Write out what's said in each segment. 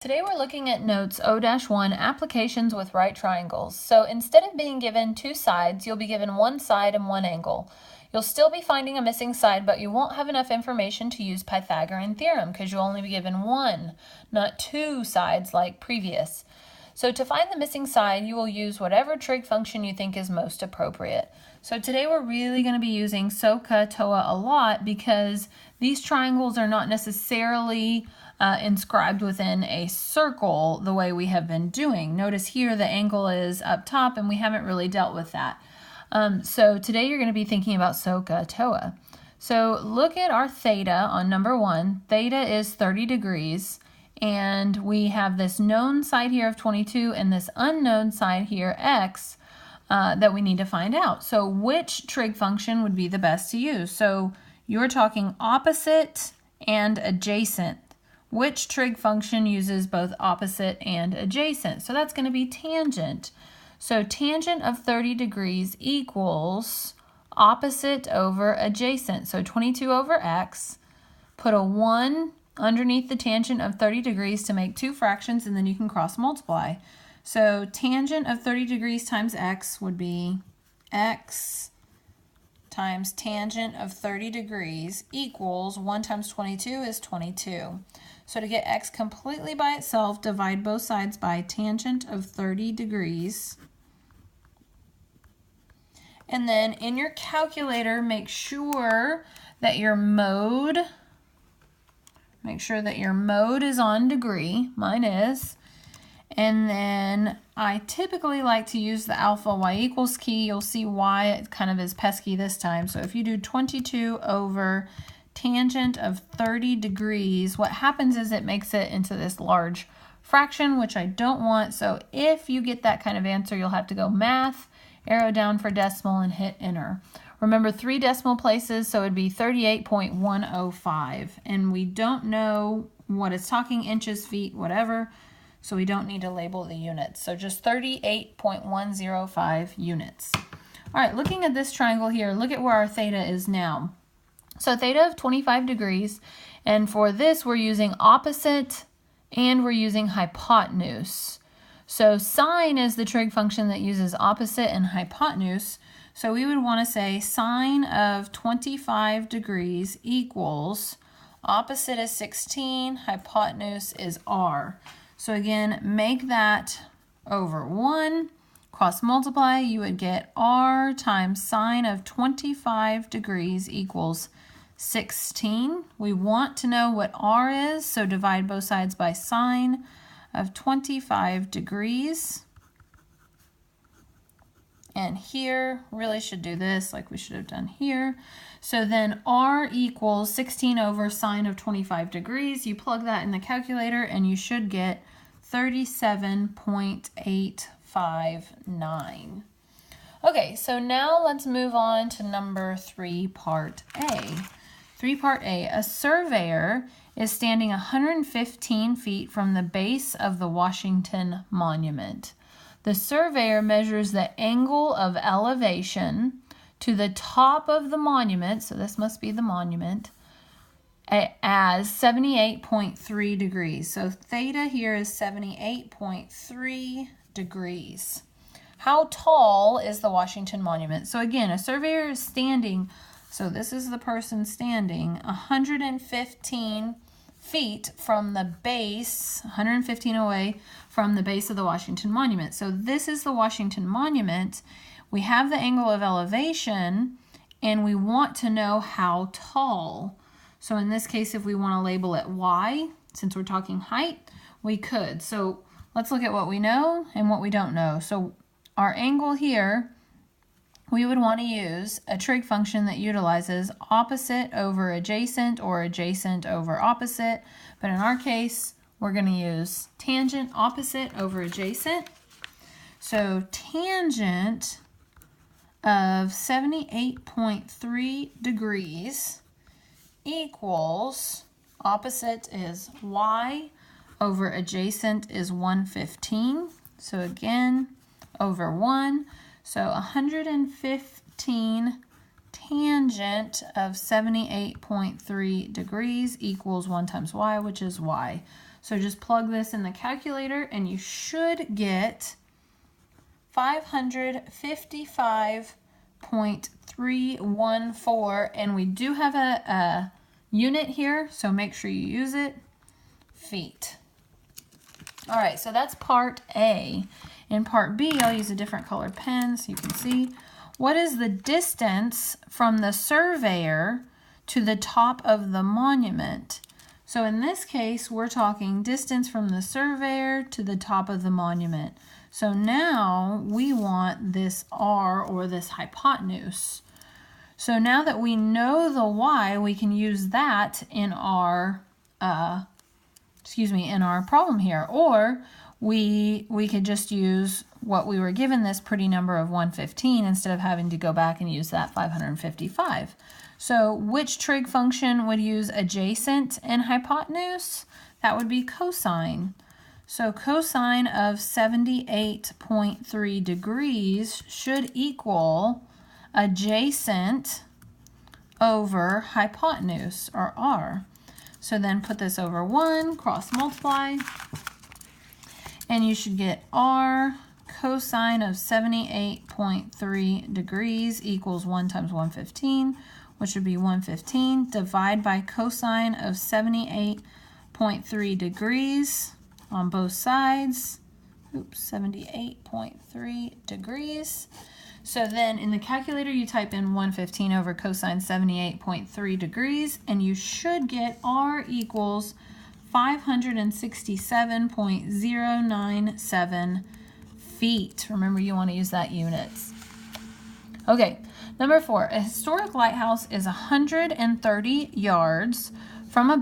Today we're looking at notes O-1, applications with right triangles. So instead of being given two sides, you'll be given one side and one angle. You'll still be finding a missing side, but you won't have enough information to use Pythagorean theorem because you'll only be given one, not two sides like previous. So to find the missing side, you will use whatever trig function you think is most appropriate. So today we're really going to be using SOHCAHTOA, TOA a lot because these triangles are not necessarily inscribed within a circle the way we have been doing. Notice here the angle is up top and we haven't really dealt with that. So today you're going to be thinking about SOHCAHTOA, TOA. So look at our theta on number 1. Theta is 30 degrees. And we have this known side here of 22 and this unknown side here, x, that we need to find out. So which trig function would be the best to use? So you're talking opposite and adjacent. Which trig function uses both opposite and adjacent? So that's going to be tangent. So tangent of 30 degrees equals opposite over adjacent. So 22 over x, put a 1 underneath the tangent of 30 degrees to make two fractions, and then you can cross multiply. So tangent of 30 degrees times x would be x times tangent of 30 degrees equals 1 times 22 is 22. So to get x completely by itself, divide both sides by tangent of 30 degrees. And then in your calculator, make sure that your mode is on degree. Mine is. And then I typically like to use the alpha y equals key. You'll see why it kind of is pesky this time. So if you do 22 over tangent of 30 degrees, what happens is it makes it into this large fraction, which I don't want. So if you get that kind of answer, you'll have to go math, arrow down for decimal, and hit enter. Remember 3 decimal places, so it'd be 38.105. And we don't know what it's talking, inches, feet, whatever, so we don't need to label the units. So just 38.105 units. All right, looking at this triangle here, look at where our theta is now. So theta of 25 degrees, and for this we're using opposite and we're using hypotenuse. So sine is the trig function that uses opposite and hypotenuse. So we would want to say sine of 25 degrees equals, opposite is 16, hypotenuse is r. So again, make that over 1, cross multiply, you would get r times sine of 25 degrees equals 16. We want to know what r is, so divide both sides by sine of 25 degrees. And here, really should do this like we should have done here. So then r equals 16 over sine of 25 degrees. You plug that in the calculator and you should get 37.859. Okay, so now let's move on to number 3, part A. 3, part A, a surveyor is standing 115 feet from the base of the Washington Monument. The surveyor measures the angle of elevation to the top of the monument, so this must be the monument, as 78.3 degrees. So theta here is 78.3 degrees. How tall is the Washington Monument? So again, a surveyor is standing, so this is the person standing, 115 feet from the base, 115 away from the base of the Washington Monument. So this is the Washington Monument. We have the angle of elevation, and we want to know how tall. So in this case, if we want to label it y, since we're talking height, we could. So let's look at what we know and what we don't know. So our angle here, we would want to use a trig function that utilizes opposite over adjacent or adjacent over opposite. But in our case, we're going to use tangent opposite over adjacent. So tangent of 78.3 degrees equals, opposite is y over adjacent is 115. So again, over 1. So 115 tangent of 78.3 degrees equals 1 times y, which is y. So just plug this in the calculator and you should get 555.314, and we do have a unit here, so make sure you use it, feet. All right, so that's part A. In part B, I'll use a different colored pen so you can see. What is the distance from the surveyor to the top of the monument? So in this case, we're talking distance from the surveyor to the top of the monument. So now we want this R, or this hypotenuse. So now that we know the Y, we can use that in our in our problem here. Or we could just use what we were given, this pretty number of 115, instead of having to go back and use that 555. So which trig function would use adjacent and hypotenuse? That would be cosine. So cosine of 78.3 degrees should equal adjacent over hypotenuse, or R. So then put this over 1, cross multiply, and you should get R cosine of 78.3 degrees equals 1 times 115, which would be 115, divide by cosine of 78.3 degrees on both sides. 78.3 degrees. So then in the calculator, you type in 115 over cosine 78.3 degrees, and you should get R equals 567.097 feet. Remember, you want to use that units. Okay, number 4. A historic lighthouse is 130 yards from a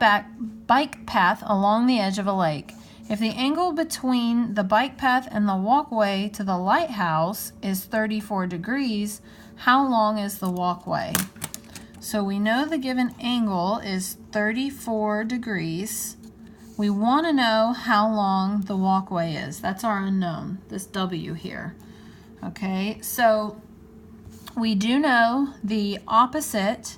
bike path along the edge of a lake. If the angle between the bike path and the walkway to the lighthouse is 34 degrees, how long is the walkway? So we know the given angle is 34 degrees. We want to know how long the walkway is. That's our unknown, this W here. Okay, so we do know the opposite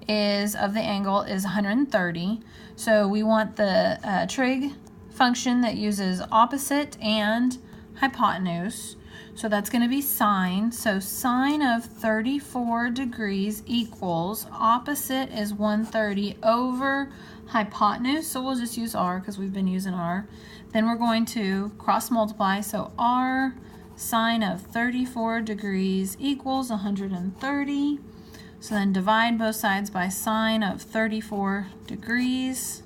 of the angle is 130. So we want the trig function that uses opposite and hypotenuse. So that's going to be sine. So sine of 34 degrees equals, opposite is 130 over hypotenuse. So we'll just use R because we've been using R. Then we're going to cross multiply. So R sine of 34 degrees equals 130. So then divide both sides by sine of 34 degrees.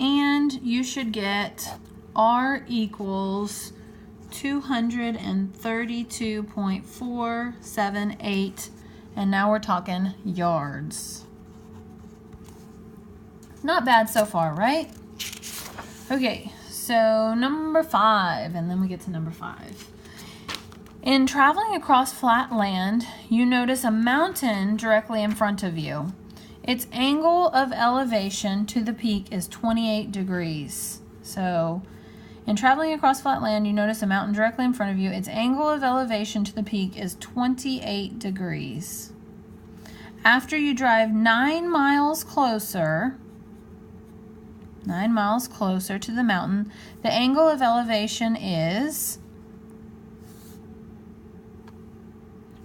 And you should get R equals 232.478, and now we're talking yards. Not bad so far, right? Okay, so number 5, and then we get to number 5. In traveling across flat land, you notice a mountain directly in front of you. Its angle of elevation to the peak is 28 degrees. So, in traveling across flat land, you notice a mountain directly in front of you. Its angle of elevation to the peak is 28 degrees. After you drive 9 miles closer to the mountain, the angle of elevation is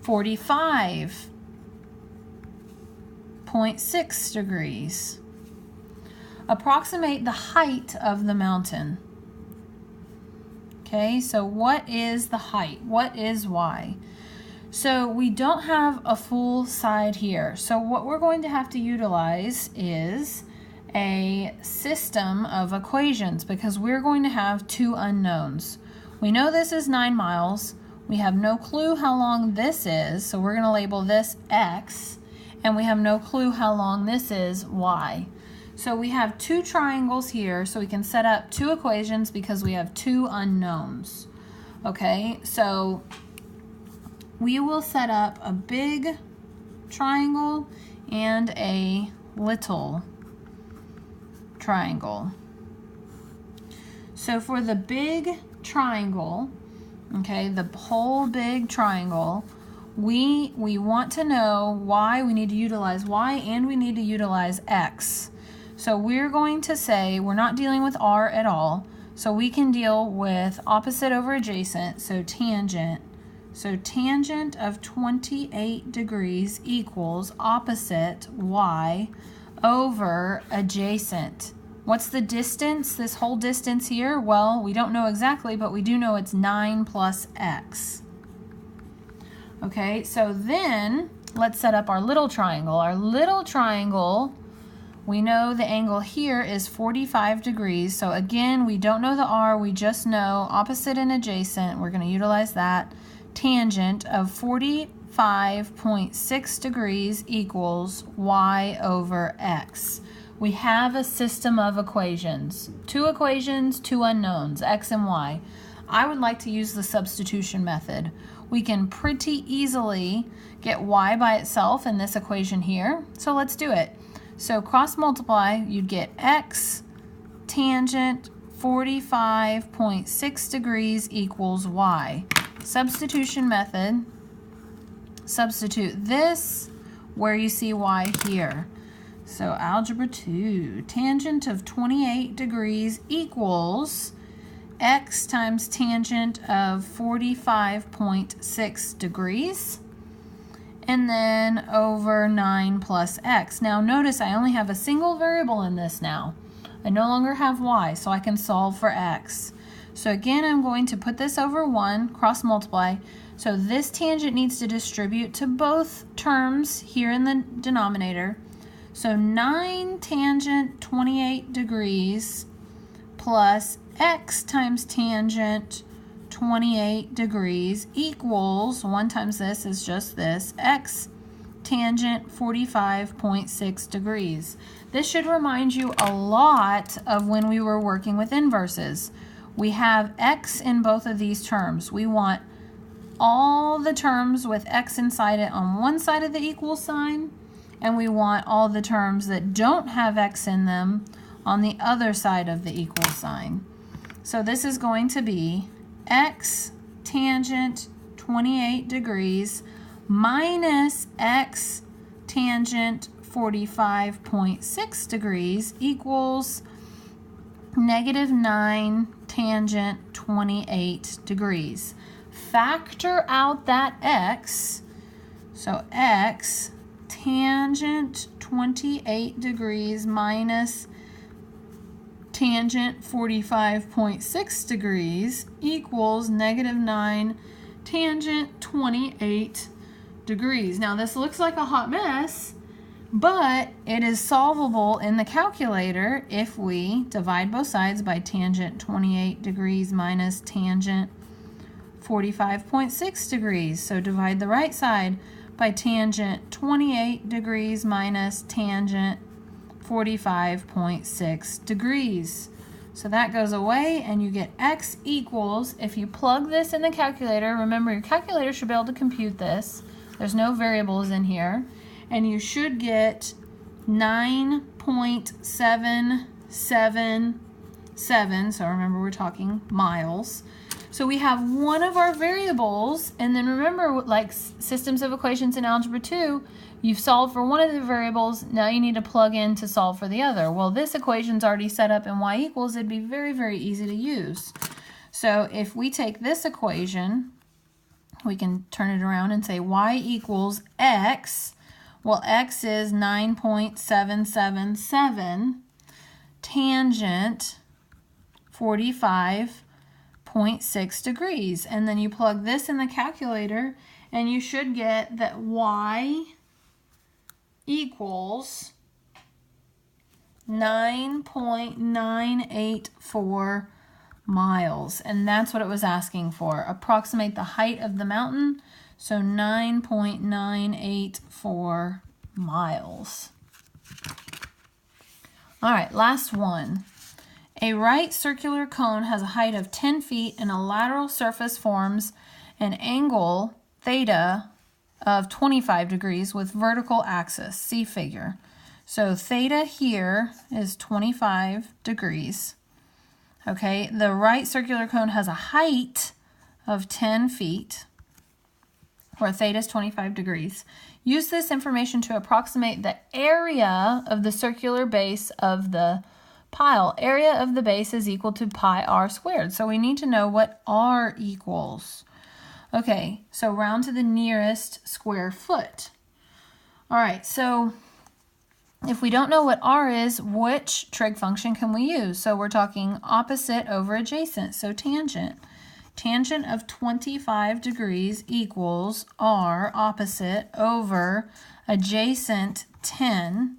45.6 degrees. Approximate the height of the mountain. Okay, so what is the height? What is Y? So we don't have a full side here. So what we're going to have to utilize is a system of equations, because we're going to have two unknowns. We know this is 9 miles. We have no clue how long this is, so we're going to label this X, and we have no clue how long this is, Y. So we have two triangles here, so we can set up two equations because we have two unknowns. Okay, so we will set up a big triangle and a little triangle. So for the big triangle, okay, the whole big triangle, we want to know Y. We need to utilize Y and we need to utilize X. So we're going to say we're not dealing with r at all. So we can deal with opposite over adjacent, so tangent. So tangent of 28 degrees equals opposite y over adjacent. What's the distance, this whole distance here? Well, we don't know exactly, but we do know it's 9 plus x. Okay, so then let's set up our little triangle. Our little triangle, we know the angle here is 45 degrees. So again, we don't know the r, we just know opposite and adjacent. We're going to utilize that. Tangent of 45.6 degrees equals y over x. We have a system of equations. Two equations, two unknowns, x and y. I would like to use the substitution method. We can pretty easily get y by itself in this equation here. So let's do it. So cross multiply, you'd get x tangent 45.6 degrees equals y. Substitution method, substitute this where you see y here. So algebra 2, tangent of 28 degrees equals x times tangent of 45.6 degrees. And then over 9 plus x. Now notice I only have a single variable in this now. I no longer have y, so I can solve for x. So again, I'm going to put this over 1, cross multiply. So this tangent needs to distribute to both terms here in the denominator. So 9 tangent 28 degrees plus x times tangent 28 degrees equals, 1 times this is just this, x tangent 45.6 degrees. This should remind you a lot of when we were working with inverses. We have x in both of these terms. We want all the terms with x inside it on one side of the equal sign, and we want all the terms that don't have x in them on the other side of the equal sign. So this is going to be x tangent 28 degrees minus x tangent 45.6 degrees equals negative 9 tangent 28 degrees. Factor out that x, so x tangent 28 degrees minus tangent 45.6 degrees equals negative 9 tangent 28 degrees. Now this looks like a hot mess, but it is solvable in the calculator if we divide both sides by tangent 28 degrees minus tangent 45.6 degrees. So divide the right side by tangent 28 degrees minus tangent 45.6 degrees. So that goes away and you get x equals, if you plug this in the calculator, remember your calculator should be able to compute this. There's no variables in here. And you should get 9.777, so remember we're talking miles. So we have one of our variables, and then remember, like systems of equations in Algebra 2, you've solved for one of the variables, now you need to plug in to solve for the other. Well, this equation's already set up in y equals, it'd be very, very easy to use. So if we take this equation, we can turn it around and say y equals x. Well, x is 9.777 tangent 45.6 degrees. And then you plug this in the calculator and you should get that y equals 9.984 miles. And that's what it was asking for. Approximate the height of the mountain. So 9.984 miles. All right, last one. A right circular cone has a height of 10 feet and a lateral surface forms an angle theta of 25 degrees with vertical axis. See figure. So theta here is 25 degrees. Okay, the right circular cone has a height of 10 feet. where theta is 25 degrees. Use this information to approximate the area of the circular base of the pile. Area of the base is equal to pi r squared. So we need to know what r equals. Okay, so round to the nearest square foot. All right, so if we don't know what r is, which trig function can we use? So we're talking opposite over adjacent, so tangent. Tangent of 25 degrees equals r opposite over adjacent 10.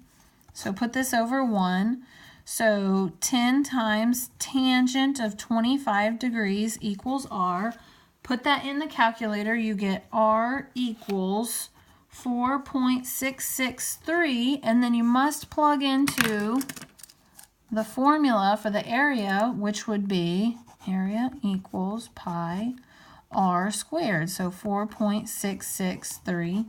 So put this over 1. So 10 times tangent of 25 degrees equals r. Put that in the calculator, you get r equals 4.663, and then you must plug into the formula for the area, which would be area equals pi r squared, so 4.663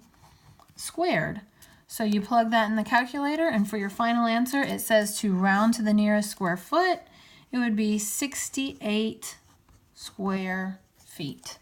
squared. So you plug that in the calculator, and for your final answer, it says to round to the nearest square foot, it would be 68 square feet.